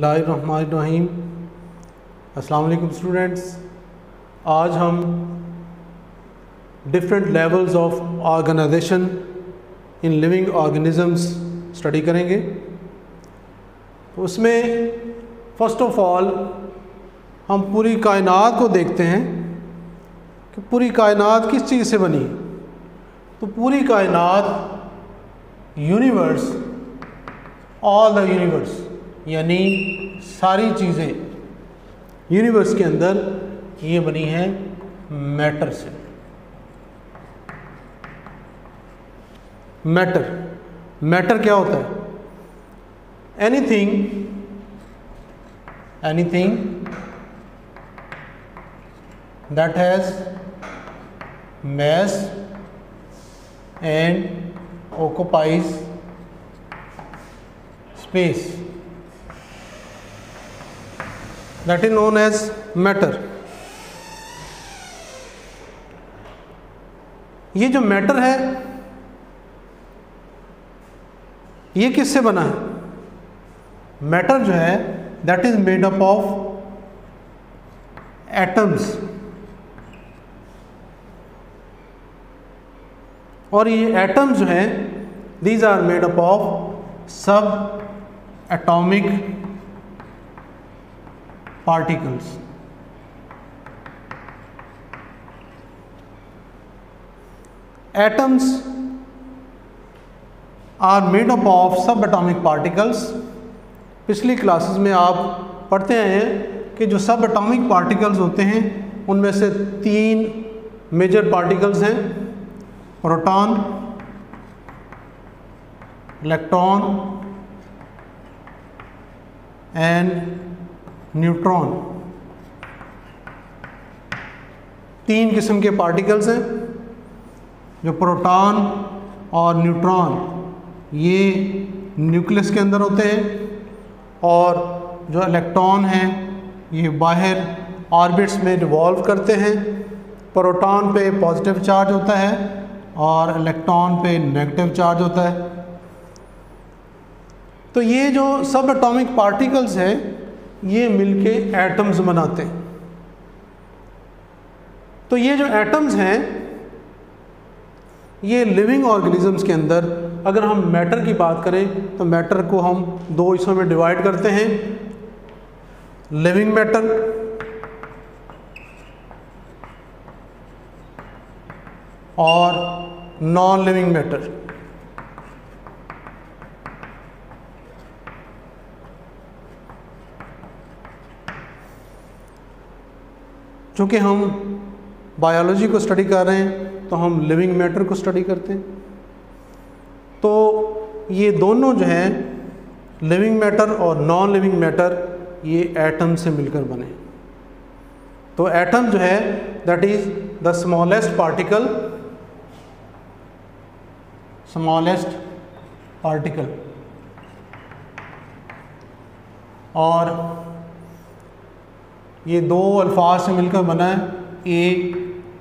बिस्मिल्लाहिर्रहमानिर्रहीम। अस्सलाम वालेकुम स्टूडेंट्स। आज हम different levels of organisation in living organisms study करेंगे। उसमें फ़र्स्ट ऑफ ऑल हम पूरी कायनात को देखते हैं कि पूरी कायनात किस चीज़ से बनी है। तो पूरी कायनात यूनिवर्स, ऑल द यूनिवर्स यानी सारी चीज़ें यूनिवर्स के अंदर ये बनी है मैटर से। मैटर क्या होता है? Anything that has mass and occupies space, that is known as matter. ये जो मैटर है ये किससे बना है? मैटर जो है that is made up of atoms, और ये एटम्स जो हैं these are made up of sub atomic particles. Atoms are made up of sub atomic particles. पिछली क्लासेस में आप पढ़ते आए हैं कि जो सब एटॉमिक पार्टिकल्स होते हैं उनमें से 3 मेजर पार्टिकल्स हैं: प्रोटॉन, इलेक्ट्रॉन एंड न्यूट्रॉन। 3 किस्म के पार्टिकल्स हैं। जो प्रोटॉन और न्यूट्रॉन ये न्यूक्लियस के अंदर होते हैं, और जो इलेक्ट्रॉन हैं ये बाहर ऑर्बिट्स में रिवॉल्व करते हैं। प्रोटॉन पे पॉजिटिव चार्ज होता है और इलेक्ट्रॉन पे नेगेटिव चार्ज होता है। तो ये जो सब एटॉमिक पार्टिकल्स हैं ये मिलके एटम्स बनाते हैं। तो ये जो एटम्स हैं ये लिविंग ऑर्गेनिजम्स के अंदर, अगर हम मैटर की बात करें तो मैटर को हम 2 हिस्सों में डिवाइड करते हैं: लिविंग मैटर और नॉन लिविंग मैटर। चूँकि हम बायोलॉजी को स्टडी कर रहे हैं तो हम लिविंग मैटर को स्टडी करते हैं। तो ये दोनों जो हैं लिविंग मैटर और नॉन लिविंग मैटर ये एटम से मिलकर बने। तो एटम जो है that is the smallest particle और ये 2 अल्फाज से मिलकर बना है। A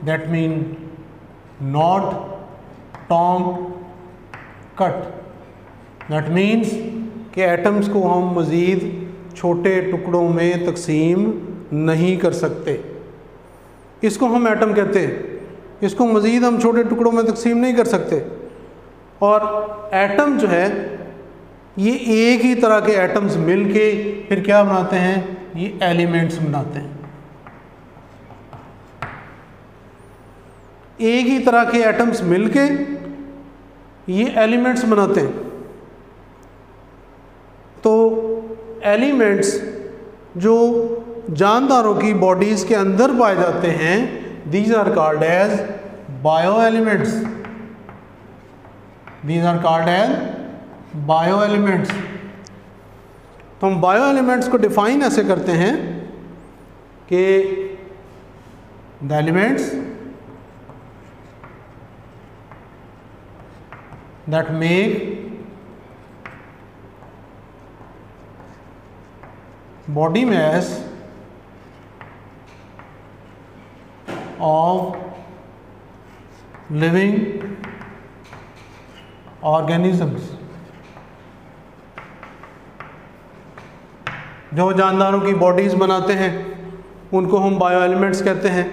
that mean not, tom, cut. That means कि एटम्स को हम मज़ीद छोटे टुकड़ों में तकसीम नहीं कर सकते। इसको हम एटम कहते हैं। इसको मज़ीद हम छोटे टुकड़ों में तकसीम नहीं कर सकते। और एटम जो है ये एक ही तरह के एटम्स मिलके फिर क्या बनाते हैं? ये एलिमेंट्स बनाते हैं। एक ही तरह के एटम्स मिलके ये एलिमेंट्स बनाते हैं। तो एलिमेंट्स जो जानदारों की बॉडीज़ के अंदर पाए जाते हैं these are called as bio elements. तो हम बायो एलिमेंट्स को डिफाइन ऐसे करते हैं कि the elements that make body mass of living organisms जो जानदारों की बॉडीज़ बनाते हैं उनको हम बायो एलिमेंट्स कहते हैं।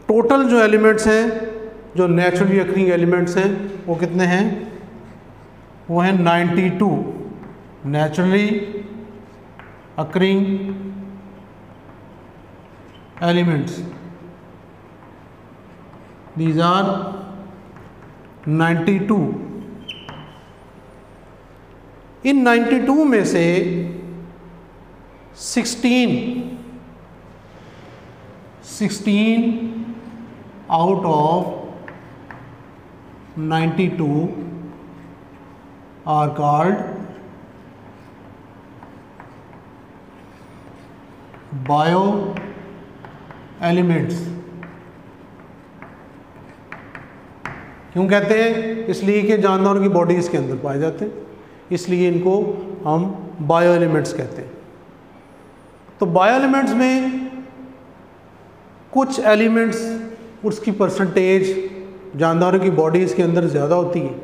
टोटल जो एलिमेंट्स हैं, जो नेचुरली अकरिंग एलिमेंट्स हैं, वो कितने हैं? वो हैं 92 naturally occurring elements. These are 92। इन 92 में से 16 out of 92 are called bio elements. क्यों कहते हैं? इसलिए कि जानदारों की बॉडीज़ के अंदर पाए जाते हैं, इसलिए इनको हम बायो एलिमेंट्स कहते हैं। तो बायो एलिमेंट्स में कुछ एलिमेंट्स, उसकी परसेंटेज जानदारों की बॉडीज़ के अंदर ज़्यादा होती है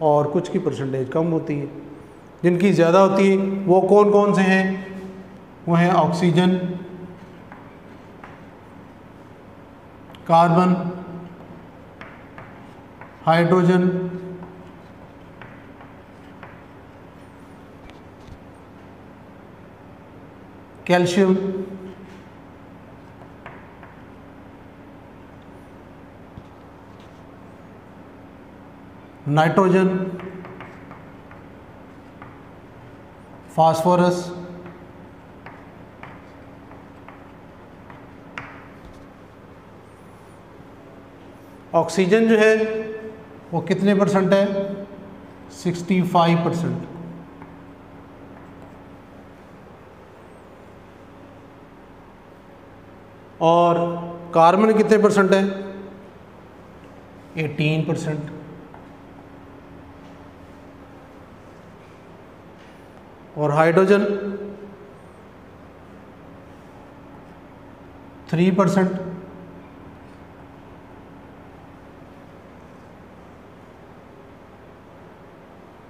और कुछ की परसेंटेज कम होती है। जिनकी ज़्यादा होती है वो कौन कौन से हैं? वो हैं oxygen, carbon, hydrogen, calcium, nitrogen, phosphorus, oxygen जो है वो कितने परसेंट है? 65%। और कार्बन कितने परसेंट है? 18%। और हाइड्रोजन 3%।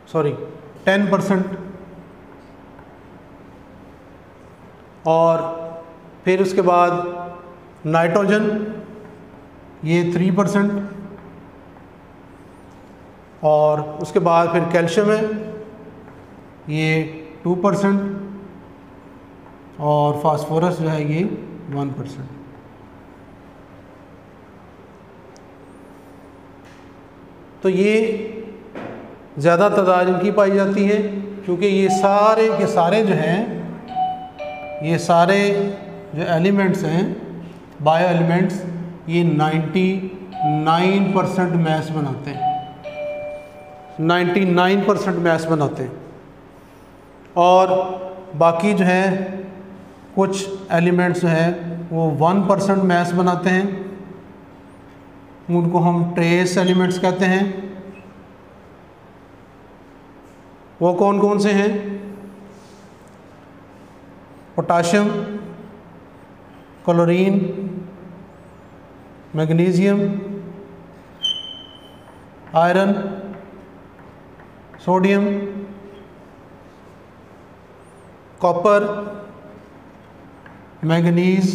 सॉरी 10%। और फिर उसके बाद नाइट्रोजन ये 3%। और उसके बाद फिर कैल्शियम है ये 2%। और फास्फोरस जो है ये 1%। तो ये ज़्यादा तादाद इनकी पाई जाती है क्योंकि ये सारे के सारे जो हैं, ये सारे जो एलिमेंट्स हैं बायो एलिमेंट्स, ये 99% मैस बनाते हैं। 99% मैस बनाते हैं। और बाकी जो है कुछ एलिमेंट्स जो है वो 1% मैस बनाते हैं, उनको हम ट्रेस एलिमेंट्स कहते हैं। वो कौन कौन से हैं? Potassium, chlorine, magnesium, iron, sodium, copper, manganese,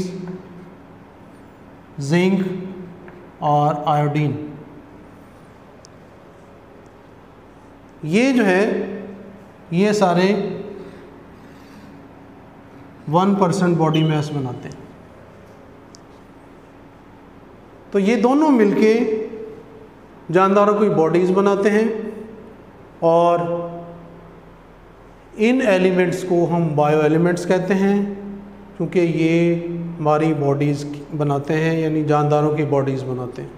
zinc और आयोडीन। ये जो है ये सारे 1% बॉडी मास बनाते हैं। तो ये दोनों मिलके जानदारों की बॉडीज़ बनाते हैं और इन एलिमेंट्स को हम बायो एलिमेंट्स कहते हैं क्योंकि ये हमारी बॉडीज़ बनाते हैं, यानी जानदारों की बॉडीज़ बनाते हैं।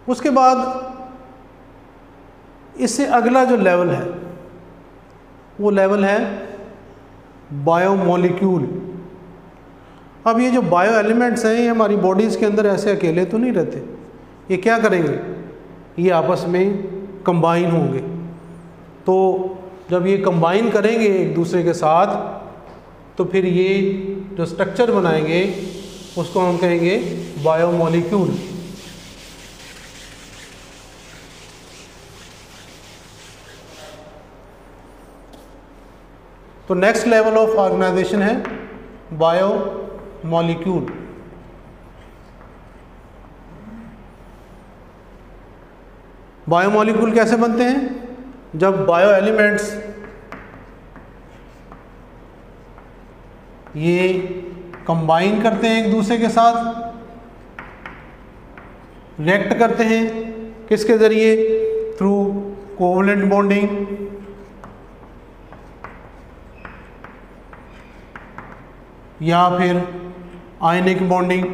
उसके बाद इससे अगला जो लेवल है वो लेवल है बायोमोलिक्यूल। अब ये जो बायो एलिमेंट्स हैं ये हमारी बॉडीज़ के अंदर ऐसे अकेले तो नहीं रहते, ये क्या करेंगे? ये आपस में कंबाइन होंगे। तो जब ये कंबाइन करेंगे एक दूसरे के साथ तो फिर ये जो स्ट्रक्चर बनाएंगे उसको हम कहेंगे बायोमोलिक्यूल। तो नेक्स्ट लेवल ऑफ ऑर्गेनाइजेशन है बायोमॉलिक्यूल। बायोमॉलिक्यूल कैसे बनते हैं? जब बायो एलिमेंट्स ये कंबाइन करते हैं एक दूसरे के साथ, रिएक्ट करते हैं, किसके ज़रिए? थ्रू कोवलेंट बॉन्डिंग, या फिर आयनिक बॉन्डिंग,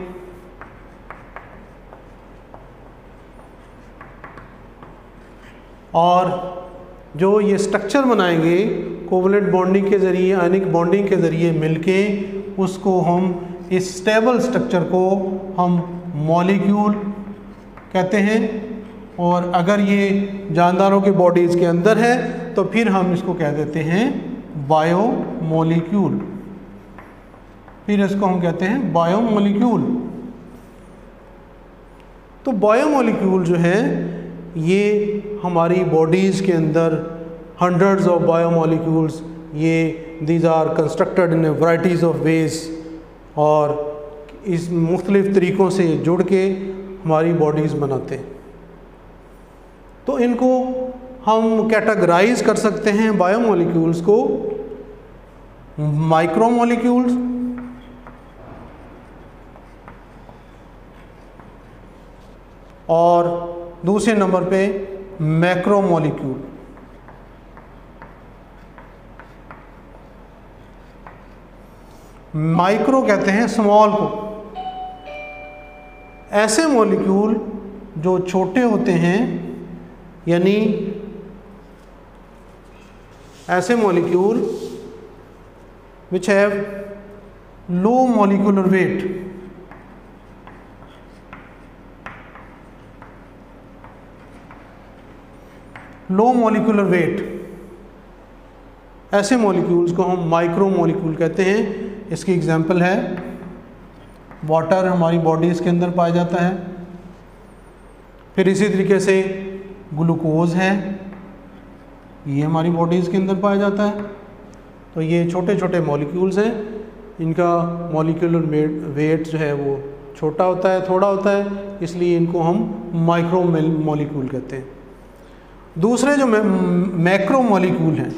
और जो ये स्ट्रक्चर बनाएंगे कोवलेंट बॉन्डिंग के ज़रिए, आयनिक बॉन्डिंग के ज़रिए मिलके, उसको हम, इस स्टेबल स्ट्रक्चर को हम मॉलिक्यूल कहते हैं। और अगर ये जानदारों की बॉडीज़ के अंदर है तो फिर हम इसको कह देते हैं बायोमॉलिक्यूल। फिर इसको हम कहते हैं बायोमॉलिक्यूल। तो बायोमॉलिक्यूल जो है ये हमारी बॉडीज़ के अंदर हंड्रेड्स ऑफ बायोमॉलिक्यूल्स, ये these are constructed in varieties of ways, और इस मुख्तलिफ़ तरीक़ों से जुड़ के हमारी बॉडीज़ बनाते हैं। तो इनको हम कैटेगराइज कर सकते हैं बायोमॉलिक्यूल्स को माइक्रोमॉलिक्यूल्स, और दूसरे नंबर पे मैक्रोमॉलिक्यूल। माइक्रो कहते हैं स्मॉल को, ऐसे मॉलिक्यूल जो छोटे होते हैं, यानी ऐसे molecule which have low molecular weight, low molecular weight, ऐसे मॉलिक्यूल्स को हम माइक्रो मॉलिक्यूल कहते हैं। इसकी एग्जांपल है वाटर, हमारी बॉडीज़ के अंदर पाया जाता है। फिर इसी तरीके से ग्लूकोज है, ये हमारी बॉडीज़ के अंदर पाया जाता है। तो ये छोटे छोटे मॉलिक्यूल्स हैं, इनका मॉलिक्यूलर वेट जो है वो छोटा होता है, थोड़ा होता है, इसलिए इनको हम माइक्रो मॉलिक्यूल कहते हैं। दूसरे जो मैक्रो मॉलिक्यूल हैं,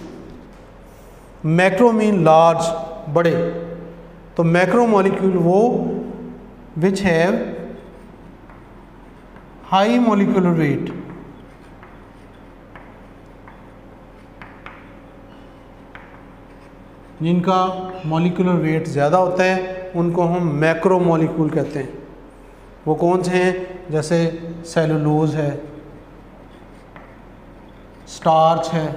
मैक्रो मीन लार्ज, बड़े, तो मैक्रो मॉलिक्यूल वो which have high molecular weight, जिनका मॉलिक्यूलर वेट ज़्यादा होता है, उनको हम मैक्रो मॉलिक्यूल कहते हैं। वो कौन से हैं? जैसे सेलुलोज है, स्टार्च है,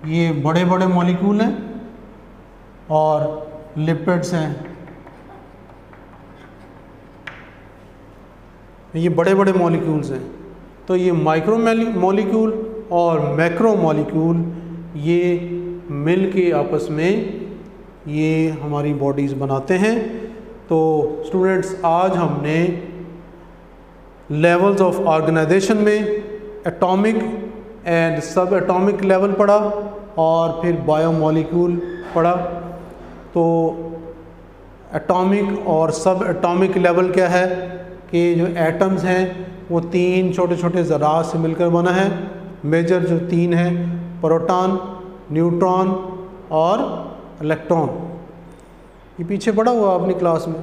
ये बड़े बड़े मॉलिक्यूल हैं, और लिपिड्स हैं, ये बड़े बड़े मॉलिक्यूल्स हैं। तो ये माइक्रो मॉलिक्यूल और मैक्रो मॉलिक्यूल ये मिल के आपस में ये हमारी बॉडीज़ बनाते हैं। तो स्टूडेंट्स, आज हमने लेवल्स ऑफ ऑर्गेनाइजेशन में एटॉमिक एंड सब एटॉमिक लेवल पढ़ा, और फिर बायोमॉलिक्यूल पढ़ा। तो एटॉमिक और सब एटॉमिक लेवल क्या है कि जो एटम्स हैं वो 3 छोटे छोटे ज़रात से मिलकर बना है। मेजर जो 3 हैं, प्रोटॉन, न्यूट्रॉन और इलेक्ट्रॉन। ये पीछे पढ़ा हुआ आपने क्लास में।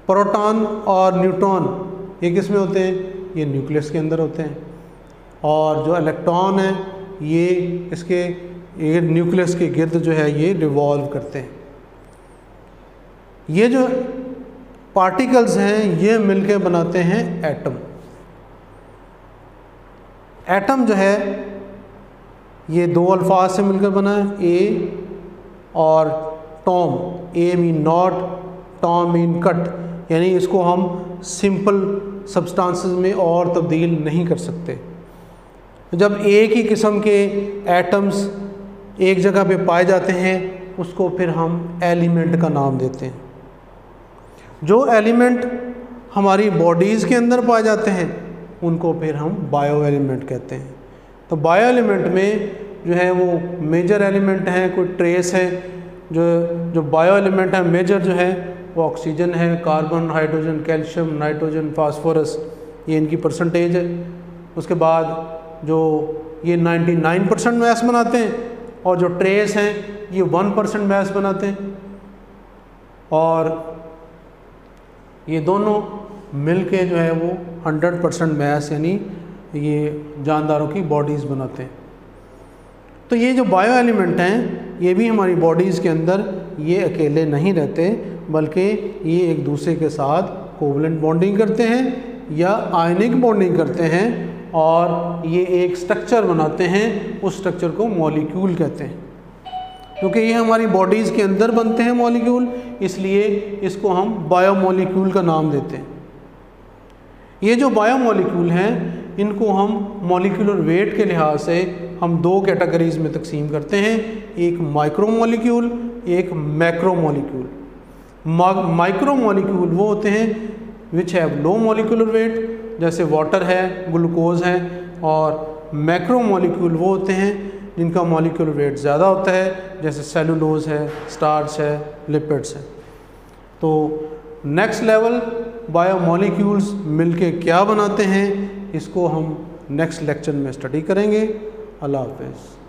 प्रोटॉन और न्यूट्रॉन ये किस में होते हैं? ये न्यूक्लियस के अंदर होते हैं। और जो इलेक्ट्रॉन है ये इसके न्यूक्लियस के गिर्द जो है ये रिवॉल्व करते हैं। ये जो पार्टिकल्स हैं ये मिलके बनाते हैं एटम। एटम जो है ये 2 अल्फाज से मिलकर बना है, ए और Tom. A mean not, Tom mean cut, यानी इसको हम सिंपल सब्सटेंसेस में और तब्दील नहीं कर सकते। जब एक ही किस्म के एटम्स एक जगह पे पाए जाते हैं उसको फिर हम एलिमेंट का नाम देते हैं। जो एलिमेंट हमारी बॉडीज़ के अंदर पाए जाते हैं उनको फिर हम बायो एलिमेंट कहते हैं। तो बायो एलिमेंट में जो है वो मेजर एलिमेंट हैं, कोई ट्रेस है। जो बायो एलिमेंट है मेजर जो है वो ऑक्सीजन है, carbon, hydrogen, calcium, nitrogen, phosphorus, ये इनकी परसेंटेज है। उसके बाद जो ये 99% मैस बनाते हैं और जो ट्रेस हैं ये 1% मैस बनाते हैं, और ये दोनों मिलके जो है वो 100% मैस यानी ये जानदारों की बॉडीज़ बनाते हैं। तो ये जो बायो एलिमेंट हैं ये भी हमारी बॉडीज़ के अंदर ये अकेले नहीं रहते, बल्कि ये एक दूसरे के साथ कोवलेंट बॉन्डिंग करते हैं या आयनिक बॉन्डिंग करते हैं, और ये एक स्ट्रक्चर बनाते हैं। उस स्ट्रक्चर को मॉलिक्यूल कहते हैं। क्योंकि ये हमारी बॉडीज़ के अंदर बनते हैं मॉलिक्यूल, इसलिए इसको हम बायोमॉलिक्यूल का नाम देते हैं। ये जो बायोमॉलिक्यूल हैं इनको हम मॉलिक्यूलर वेट के लिहाज से हम दो कैटेगरीज में तकसीम करते हैं, एक माइक्रोमॉलिक्यूल, एक मैक्रोमॉलिक्यूल। माइक्रोमॉलिक्यूल वो होते हैं which have low molecular weight, जैसे वाटर है, ग्लूकोज है, और मैक्रोमॉलिक्यूल वो होते हैं जिनका मॉलिक्यूलर वेट ज़्यादा होता है, जैसे सेलुलोज है, स्टार्च है, लिपिड्स है। तो नेक्स्ट लेवल बायोमॉलिक्यूल्स मिलके क्या बनाते हैं इसको हम नेक्स्ट लेक्चर में स्टडी करेंगे। अल्लाह हाफ़िज़।